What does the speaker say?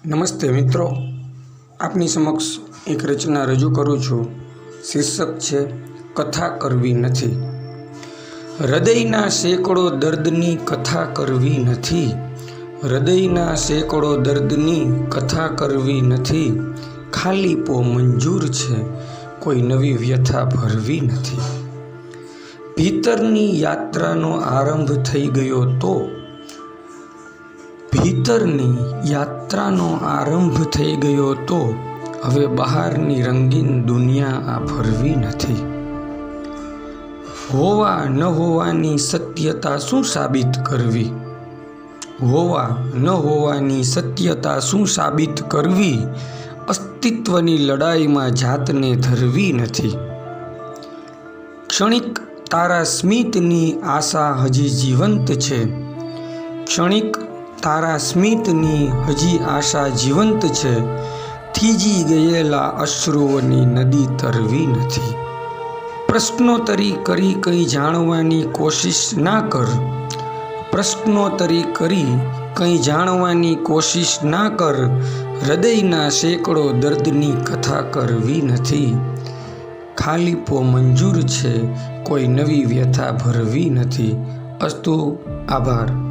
નમસ્તે મિત્રો, આપની સમક્ષ એક રચના રજૂ કરું છું. શીર્ષક છે કથા કરવી નથી. હૃદયના સેંકડો દર્દની કથા કરવી નથી. હૃદયના સેંકડો દર્દની કથા કરવી નથી. ખાલીપો મંજૂર છે, કોઈ નવી વ્યથા ભરવી નથી. ભીતરની યાત્રાનો આરંભ થઈ ગયો તો ભીતરની યાત્રાનો આરંભ થઈ ગયો તો હવે બહારની રંગીન દુનિયા આ ભરવી નથી. હોવા ન હોવાની સત્યતા શું સાબિત કરવી? હોવા ન હોવાની સત્યતા શું સાબિત કરવી? અસ્તિત્વની લડાઈમાં જાતને ધરવી નથી. ક્ષણિક તારા સ્મિતની આશા હજી જીવંત છે. ક્ષણિક તારા સ્મિતની હજી આશા જીવંત છે. થીજી ગયેલા અશ્રુઓની નદી તરવી નથી. પ્રશ્નોત્તરી કરી કંઈ જાણવાની કોશિશ ના કર. પ્રશ્નોત્તરી કરી કંઈ જાણવાની કોશિશ ના કર. હૃદયના સેંકડો દર્દની કથા કરવી નથી. ખાલીપો મંજૂર છે, કોઈ નવી વ્યથા ભરવી નથી. અસ્તુ. આભાર.